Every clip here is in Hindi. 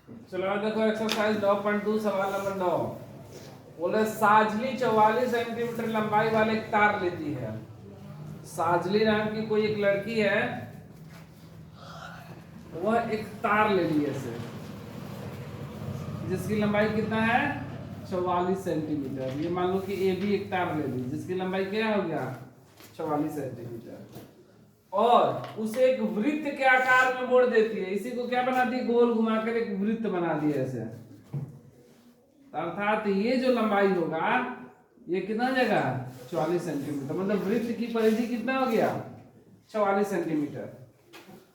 चलो देखो एक्सरसाइज 9.2 सवाल नंबर 9। बोले साजली 44 सेंटीमीटर लंबाई वाले एक तार लेती है। साजली नाम की कोई एक लड़की है, वह एक तार ले ली है जिसकी लंबाई कितना है 44 सेंटीमीटर। ये मान लो कि ए भी एक तार ले ली जिसकी लंबाई क्या हो गया 44 सेंटीमीटर, और उसे एक वृत्त के आकार में मोड़ देती है। इसी को क्या बनाती है, गोल घुमाकर एक वृत्त बना दिया ऐसे। अर्थात ये जो लंबाई होगा ये कितना जगह 44 सेंटीमीटर, मतलब वृत्त की परिधि कितना हो गया 44 सेंटीमीटर।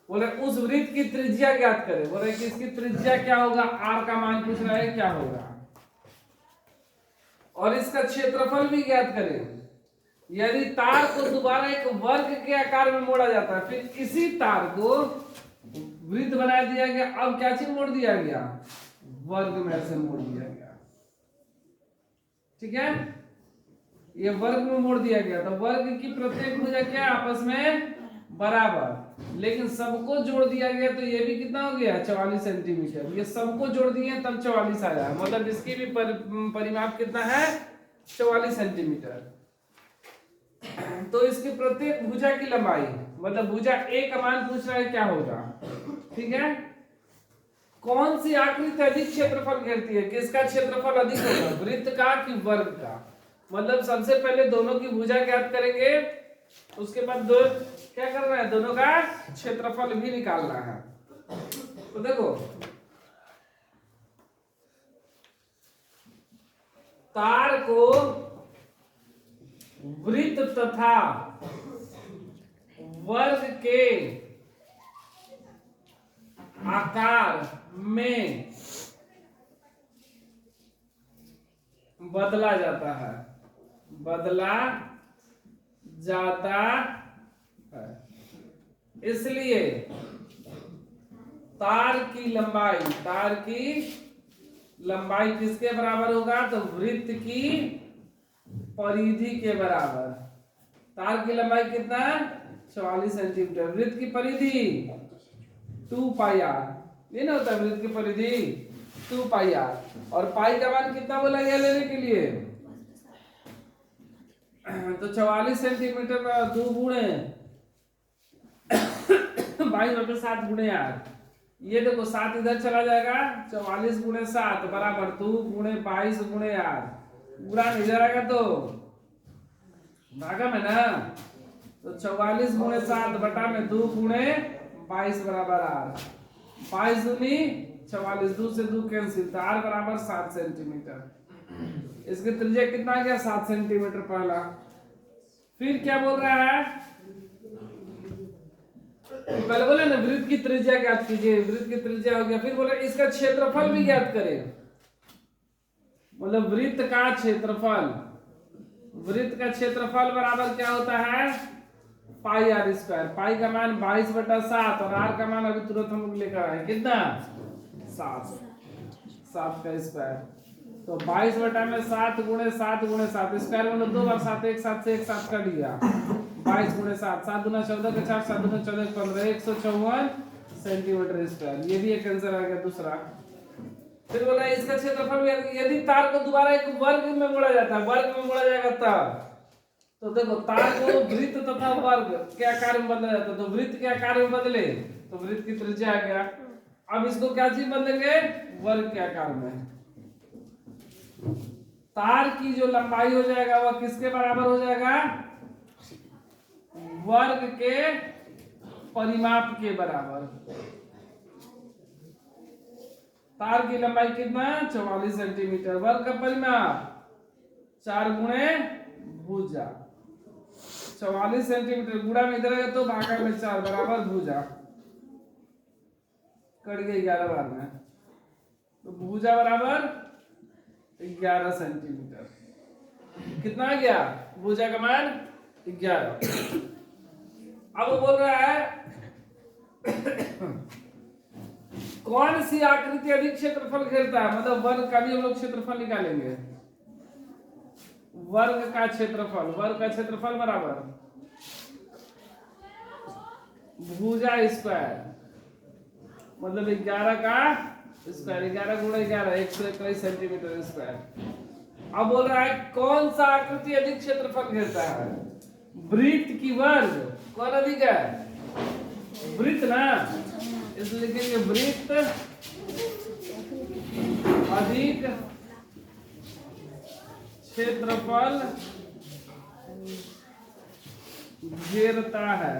बोले उस वृत्त की त्रिज्या ज्ञात करें। बोले कि इसकी त्रिज्या क्या होगा, आर का मान पूछ रहा है क्या होगा, और इसका क्षेत्रफल भी ज्ञात करें। यदि तार को दोबारा एक वर्ग के आकार में मोड़ा जाता है, फिर इसी तार को वृत्त बना दिया गया, अब क्या चीज मोड़ दिया गया, वर्ग में ऐसे मोड़ दिया गया। ठीक है, ये वर्ग में मोड़ दिया गया, तो वर्ग की प्रत्येक भुजा क्या आपस में बराबर, लेकिन सबको जोड़ दिया गया तो ये भी कितना हो गया 44 सेंटीमीटर। ये सबको जोड़ दिए तब 44 आया, मतलब इसकी भी परिमाप कितना है 44 सेंटीमीटर। तो इसकी प्रत्येक भुजा की लंबाई, मतलब भुजा ए का मान पूछ रहा है क्या होगा। ठीक है, कौन सी आकृति अधिक क्षेत्रफल घेरती है, किसका क्षेत्रफल अधिक होगा, वृत्त का कि वर्ग का। मतलब सबसे पहले दोनों की भुजा ज्ञात करेंगे, उसके बाद दो क्या करना है, दोनों का क्षेत्रफल भी निकालना है। तो देखो तार को वृत्त तथा वर्ग के आकार में बदला जाता है, बदला जाता है। इसलिए तार की लंबाई किसके बराबर होगा, तो वृत्त की परिधि के बराबर। तार की लंबाई कितना 44 सेंटीमीटर, वृत्त की परिधि 2 पाई आर, ये ना होता है वृत्त की परिधि 2 पाई आर, और पाई का मान कितना बोला गया लेने के लिए, तो 44 सेंटीमीटर का 2 गुणे 22/7 गुणे आर। ये देखो 7 इधर चला जाएगा, 44 गुणे 7 बराबर 2 गुणे 22 गुणे आर, गुणा इधर आएगा तो भागा में ना, तो 44 गुणे 7 बटा में 2 गुणे 22 बराबर आर, 22 दूनी 44, 2 से 2 कैंसिल, तो आर बराबर 7 सेंटीमीटर। इसकी त्रिज्या कितना आ गया 7 सेंटीमीटर पहला। फिर क्या बोल रहा है, पहले बोले ना वृत्त की त्रिज्या ज्ञात कीजिए, वृत्त की त्रिज्या हो गया। फिर बोले इसका क्षेत्रफल भी ज्ञात करें, मतलब वृत्त का क्षेत्रफल, वृत्त का क्षेत्रफल बराबर क्या होता है पाई आर स्क्वायर। पाई का मान 22/7 और आर का मान अभी तुरंत हम लेकर आए कितना 7 का स्क्वायर, तो 22/7 गुणे 7 गुणे 7 स्क्वायर मतलब 2 बार 7, एक 7 से एक 7 कर लिया, 22 गुणे 7, 7 दूना 14 के 4, 7 दूना 14 15, 154 सेंटीमीटर स्क्वायर। ये भी एक आंसर आ गया दूसरा। फिर बोला इसका क्षेत्रफल यदि तार को दोबारा एक वर्ग में मोड़ा जाता है, वर्ग में मोड़ा जाएगा तब, तो देखो तार को वृत्त तथा वर्ग के आकार में बदला जाता है, तो वृत्त के आकार में बदले तो वृत्त की त्रिज्या आ गया। अब इसको क्या चीज बदलेंगे, वर्ग के आकार में। तार की जो लंबाई हो जाएगा वह किसके बराबर हो जाएगा, वर्ग के परिमाप के बराबर। तार की लंबाई कितना 44 सेंटीमीटर, वर्ग का परिमाप 4 गुणे भुजा, 44 सेंटीमीटर गुणा में इधर है तो भागा में 4 बराबर भुजा, कट गई 11 बार में, तो भुजा बराबर 11 सेंटीमीटर। कितना आ गया भुजा का मान 11। अब वो बोल रहा है कौन सी आकृति अधिक क्षेत्रफल घेरता है, मतलब वर्ग का भी हम लोग क्षेत्रफल निकालेंगे। वर्ग का क्षेत्रफल बराबर भुजा स्क्वायर, मतलब 11 का स्क्वायर, 11 गुणा 11 121 सेंटीमीटर स्क्वायर। अब बोल रहा है कौन सा आकृति अधिक क्षेत्रफल घेरता है, वृत्त की वर्ग, कौन अधिक है, वृत्त ना, इसलिए लिखेंगे वृत्त अधिक क्षेत्रफल घेरता है।